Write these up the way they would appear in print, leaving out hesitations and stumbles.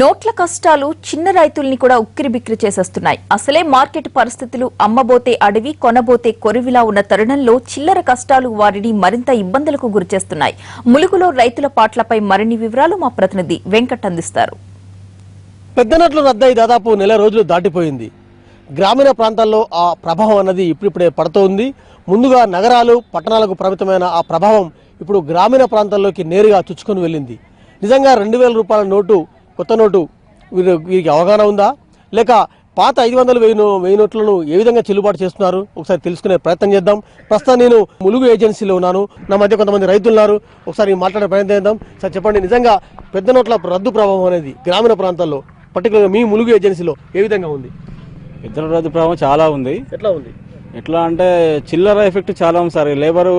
నోట్ల కష్టాలు చిన్న రైతుల్ని కూడా ఉక్కిరిబిక్కిరి చేసేస్తున్నాయి. అసలే మార్కెట్ పరిస్థితులు అమ్మబోతే అడవి కొనబోతే కొరివిలా ఉన్న తరుణంలో చిల్లర కష్టాలు వారిని మరింత ఇబ్బందులకు గురిచేస్తున్నాయి. ములుగులో రైతుల పాట్లపై మరిన్ని వివరాలు మా ప్రతినిధి వెంకట్ అందిస్తారు. పెద్ద నోట్ల రద్దయి దాదాపు నెల రోజులు దాటిపోయింది. గ్రామీణ ప్రాంతాల్లో ఆ ప్రభావం అన్నది ఇప్పుడిప్పుడే పడుతోంది. ముందుగా నగరాలు పట్టణాలకు పరిమితమైన ఆ ప్రభావం ఇప్పుడు గ్రామీణ ప్రాంతాల్లోకి నేరుగా చుచ్చుకొని వెళ్ళింది. నిజంగా 2000 రూపాయల నోటు కొత్త నోటు వీరికి అవగాహన ఉందా, లేక పాత 500, 1000 నోట్లను ఏ విధంగా చెల్లుబాటు చేస్తున్నారు ఒకసారి తెలుసుకునే ప్రయత్నం చేద్దాం. ప్రస్తుతం నేను ములుగు ఏజెన్సీలో ఉన్నాను. నా మధ్య కొంతమంది రైతులు ఉన్నారు. ఒకసారి మాట్లాడే ప్రయత్నం చేద్దాం. సార్ చెప్పండి, నిజంగా పెద్ద నోట్ల రద్దు ప్రభావం అనేది గ్రామీణ ప్రాంతాల్లో పర్టికులర్గా మీ ములుగు ఏజెన్సీలో ఏ విధంగా ఉంది? పెద్ద రద్దు ప్రభావం చాలా ఉంది. ఎట్లా ఉంది? ఎట్లా అంటే చిల్లర ఎఫెక్ట్ చాలా ఉంది సార్. లేబరు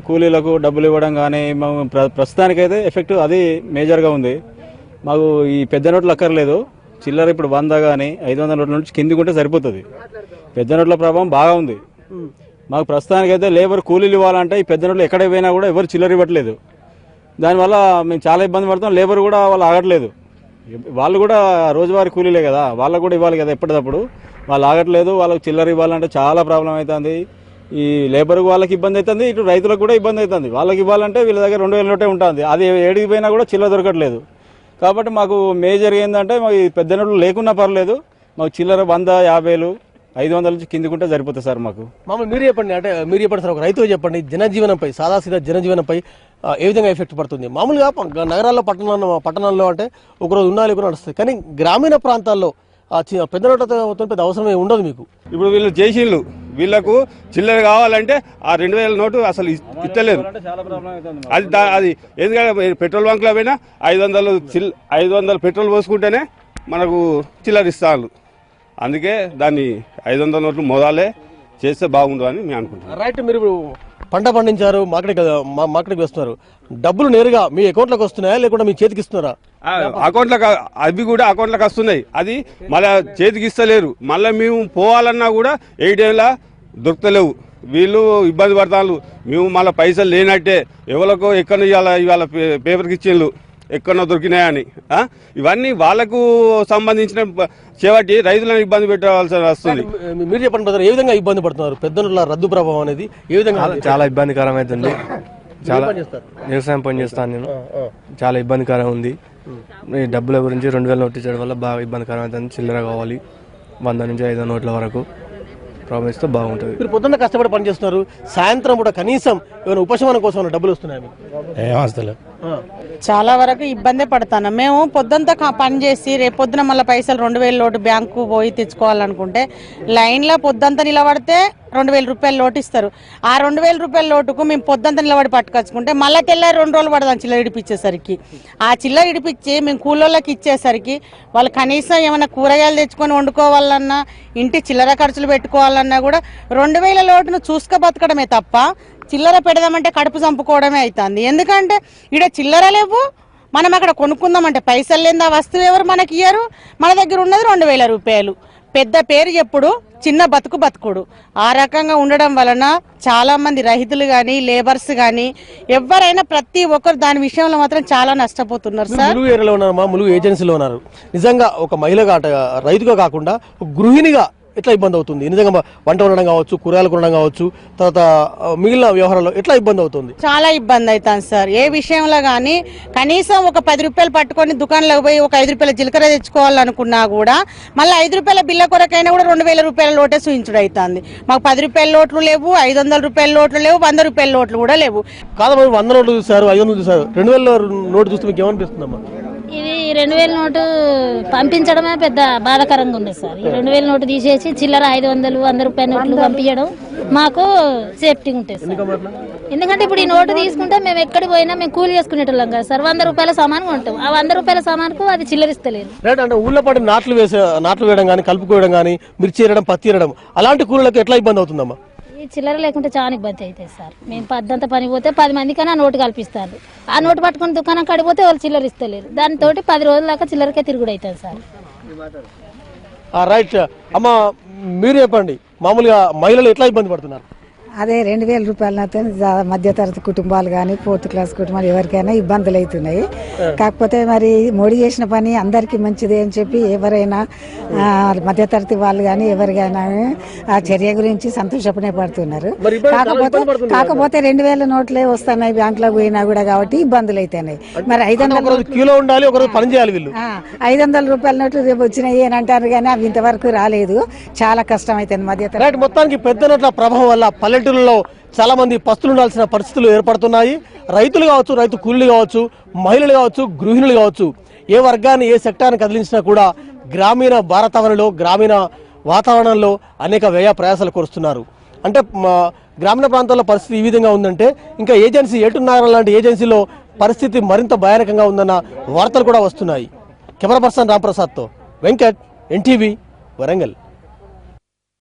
కూలీలకు డబ్బులు ఇవ్వడం కానీ ప్రస్తుతానికైతే ఎఫెక్ట్ అది మేజర్గా ఉంది. మాకు ఈ పెద్ద నోట్లు అక్కర్లేదు. చిల్లర ఇప్పుడు 100 కానీ 500 నోట్ల నుంచి కిందికి ఉంటే సరిపోతుంది. పెద్ద నోట్ల ప్రభావం బాగా ఉంది. మాకు ప్రస్తుతానికైతే లేబర్ కూలీలు ఇవ్వాలంటే ఈ పెద్ద నోట్లు ఎక్కడికి పోయినా కూడా ఎవరు చిల్లర ఇవ్వట్లేదు. దానివల్ల మేము చాలా ఇబ్బంది పడుతాం. లేబర్ కూడా వాళ్ళు ఆగట్లేదు. వాళ్ళు కూడా రోజువారీ కూలీలే కదా, వాళ్ళకు కూడా ఇవ్వాలి కదా ఎప్పటికప్పుడు. వాళ్ళు ఆగట్లేదు. వాళ్ళకి చిల్లర ఇవ్వాలంటే చాలా ప్రాబ్లం అవుతుంది. ఈ లేబర్ వాళ్ళకి ఇబ్బంది అవుతుంది, ఇటు రైతులకు కూడా ఇబ్బంది అవుతుంది. వాళ్ళకి ఇవ్వాలంటే వీళ్ళ దగ్గర 2000 నోటే ఉంటుంది. అది ఏడికి పోయినా కూడా చిల్లర దొరకట్లేదు. కాబట్టి మాకు మేజర్ ఏంటంటే మాకు పెద్ద నోట్లు లేకున్నా పర్లేదు, మాకు చిల్లర 100, 50, 500 నుంచి కిందికుంటే సరిపోతుంది సార్. మాకు మామూలు మీరు చెప్పండి, అంటే మీరు చెప్పండి సార్, ఒక రైతు చెప్పండి, జనజీవనంపై సాదాసీదా జనజీవనంపై ఏ విధంగా ఎఫెక్ట్ పడుతుంది? మామూలుగా నగరాల్లో పట్టణాల్లో అంటే ఒకరోజు ఉన్నా లేకుండా నడుస్తుంది, కానీ గ్రామీణ ప్రాంతాల్లో పెద్ద నోట్లతో పెద్ద అవసరమే ఉండదు మీకు. ఇప్పుడు వీళ్ళు చేసిళ్ళు, వీళ్ళకు చిల్లర కావాలంటే ఆ 2000 నోటు అసలు ఇస్తలేరు. అది ఎందుకంటే పెట్రోల్ బంక్లో పోయినా 500 పెట్రోల్ పోసుకుంటేనే మనకు చిల్లర ఇస్తారు. అందుకే దాన్ని 500 నోట్లు మోదాలే చేస్తే బాగుండు అని మేము అనుకుంటున్నాం. రైట్, మీరు పంట పండించారు, మార్కెట్కి వేస్తున్నారు, డబ్బులు నేరుగా మీ అకౌంట్లోకి వస్తున్నాయా లేకుండా మీ చేతికి ఇస్తున్నారా? అకౌంట్లకు అవి కూడా అకౌంట్లకు వస్తున్నాయి. అది మళ్ళీ చేతికి ఇస్తలేరు. మళ్ళీ మేము పోవాలన్నా కూడా 8 ఏళ్ళ దొరుకుతలేవు. వీళ్ళు ఇబ్బంది పడతారు. మేము మళ్ళీ పైసలు లేనట్టే ఎవరికో ఎక్కడ ఇవాళ పేపర్కి ఇచ్చిండ్రు ఎక్కడో దొరికినాయని. ఇవన్నీ వాళ్ళకు సంబంధించిన చేపట్టి రైతులను ఇబ్బంది పెట్టవలసి వస్తుంది. మీరు చెప్పండి బ్రదర్, ఏ విధంగా ఇబ్బంది పడుతున్నారు? పెద్ద నోట్ల రద్దు ప్రభావం అనేది ఏ విధంగా? చాలా ఇబ్బందికరం అవుతుంది. చాలా వ్యవసాయం పని చేస్తాను నేను, చాలా ఇబ్బందికరం ఉంది. ఈ డబ్బుల గురించి 2000 నోట్లు ఇచ్చడం వల్ల బాగా ఇబ్బందికరం అవుతుంది. చిల్లర కావాలి 100 నుంచి 500 నోట్ల వరకు ప్రాబ్లం ఇస్తే బాగుంటుంది. మీరు పొద్దున్న కష్టపడి పని చేస్తున్నారు, సాయంత్రం కూడా కనీసం ఏమైనా ఉపశమనం కోసం డబ్బులు వస్తున్నాయి? చాలా వరకు ఇబ్బంది పడతాను. మేము పొద్దుంతా పని చేసి రేపొద్దున మళ్ళీ పైసలు 2000 లోటు బ్యాంకు పోయి తెచ్చుకోవాలనుకుంటే లైన్లో పొద్దుంతా నిలబడితే 2000 రూపాయల లోటు ఇస్తారు. ఆ 2000 రూపాయల లోటుకు మేము పొద్దుంతా నిలబడి పట్టుకొచ్చుకుంటే మళ్ళీ తెల్లారి 2 రోజులు పడదాం చిల్లర ఇడిపించేసరికి. ఆ చిల్లర ఇడిపించి మేము కూలోళ్ళకి ఇచ్చేసరికి వాళ్ళు కనీసం ఏమైనా కూరగాయలు తెచ్చుకొని వండుకోవాలన్నా, ఇంటి చిల్లర ఖర్చులు పెట్టుకోవాలన్నా కూడా 2000 లోటును చూసుక బతకడమే తప్ప చిల్లర పెడదామంటే కడుపు చంపుకోవడమే అవుతుంది. ఎందుకంటే ఇక్కడ చిల్లర లేవు, మనం అక్కడ కొనుక్కుందామంటే పైసలు లేని ఆ వస్తువు ఎవరు మనకి ఇయ్యరు. మన దగ్గర ఉన్నది 2000 రూపాయలు. పెద్ద పేరు చెప్పుడు, చిన్న బతుకుడు. ఆ రకంగా ఉండడం వలన చాలా మంది రైతులు కానీ లేబర్స్ కానీ ఎవరైనా ప్రతి ఒక్కరు దాని విషయంలో మాత్రం చాలా నష్టపోతున్నారు సార్. ములుగు ఏరియాలో ఉన్నారు, ములుగు ఏజెన్సీలో ఉన్నారు. నిజంగా ఒక మహిళగా రైతుగా కాకుండా గృహిణిగా ఎట్లా ఇబ్బంది అవుతుంది? నిజంగా వంట ఉండడం కావచ్చు, కూరగాయలు కొనడం కావచ్చు, తర్వాత మిగిలిన వ్యవహారాల్లో ఎట్లా ఇబ్బంది అవుతుంది? చాలా ఇబ్బంది అవుతుంది సార్. ఏ విషయంలో కానీ కనీసం ఒక 10 రూపాయలు పట్టుకొని దుకాణంలోకి పోయి ఒక 5 రూపాయల జీలకర్ర తెచ్చుకోవాలనుకున్నా కూడా మళ్ళీ 5 రూపాయల బిల్ల కొరకైనా కూడా 2000 రూపాయల లోటే చూయించుడు అవుతుంది. మాకు 10 రూపాయల లోట్లు లేవు, 500 రూపాయల లోట్లు లేవు, 100 రూపాయల లోట్లు కూడా లేవు. కాదు, 100 నోట్లు చూసారు, 500 చూసారు, 2000 నోటు చూస్తే మీకు ఏమనిపిస్తుందమ్మా? ఇది 2000 నోటు పంపించడమే పెద్ద బాధాకరంగా ఉంది సార్. ఈ 2000 నోటు తీసేసి చిల్లర 500, 100 రూపాయల నోట్లు పంపించడం మాకు సేఫ్టీ ఉంటుంది సార్. ఎందుకంటే ఇప్పుడు ఈ నోటు తీసుకుంటే మేము ఎక్కడికి పోయినా మేము కూలి చేసుకునేటోళ్ళం కదా సార్. 100 రూపాయల సామాను కొంటాం, ఆ 100 రూపాయల సామానుకు అది చిల్లరిస్తలేదు. రైట్, అంటే ఊళ్ళో పాటు నాట్లు వేయడం కానీ, కలుపుకోవడం కానీ, మిర్చి వేయడం, పత్తి వేయడం, అలాంటి కూలీలకు ఎట్లా ఇబ్బంది అవుతుందమ్మా? ఈ చిల్లర లేకుంటే చాలా ఇబ్బంది అవుతుంది సార్. మేము పద్దంతా పని పోతే 10 మందికైనా నోటు కల్పిస్తారు. ఆ నోటు పట్టుకుని దుకాణం కడిపోతే వాళ్ళు చిల్లర ఇస్తలేరు. దానితో 10 రోజుల దాకా చిల్లరకే తిరుగుడు అవుతుంది సార్. రైట్ అమ్మ, మీరు చెప్పండి, మామూలుగా మహిళలు ఎట్లా ఇబ్బంది పడుతున్నారు? అదే 2000 రూపాయలతో మధ్యతరగతి కుటుంబాలు కానీ 4th క్లాస్ కుటుంబాలు ఎవరికైనా ఇబ్బందులు అవుతున్నాయి. కాకపోతే మరి మోడీ చేసిన పని అందరికీ మంచిదే అని చెప్పి ఎవరైనా మధ్యతరగతి వాళ్ళు కానీ ఎవరికైనా ఆ చర్య గురించి సంతోషపడే పడుతున్నారు. కాకపోతే 2000 నోట్లే వస్తున్నాయి బ్యాంకులో పోయినా కూడా కాబట్టి ఇబ్బందులు అవుతున్నాయి. మరి 500 కిలో ఉండాలి, ఒకరోజు పని చేయాలి వీళ్ళు. 500 రూపాయల నోట్లు రేపు వచ్చినాయి అని అంటారు కానీ అవి ఇంతవరకు రాలేదు. చాలా కష్టం అవుతుంది మధ్యతరగతి. మొత్తానికి పెద్ద నోట్ల ప్రభావం వల్ల పల్లెటూరులో చాలా మంది పస్తులు ఉండాల్సిన పరిస్థితులు ఏర్పడుతున్నాయి. రైతులు కావచ్చు, రైతు కూలీలు కావచ్చు, మహిళలు కావచ్చు, గృహిణులు కావచ్చు, ఏ వర్గాన్ని ఏ సెక్టార్ని కదిలించినా కూడా గ్రామీణ భారతావరణలో గ్రామీణ వాతావరణంలో అనేక వ్యయ ప్రయాసాలు కోరుస్తున్నారు. అంటే గ్రామీణ ప్రాంతాల్లో పరిస్థితి ఈ విధంగా ఉందంటే ఇంకా ఏజెన్సీ ఏటున్నారా లాంటి ఏజెన్సీలో పరిస్థితి మరింత భయానకంగా ఉందన్న వార్తలు కూడా వస్తున్నాయి. కెమెరా పర్సన్ రాంప్రసాద్తో వెంకట్, NTV, వరంగల్.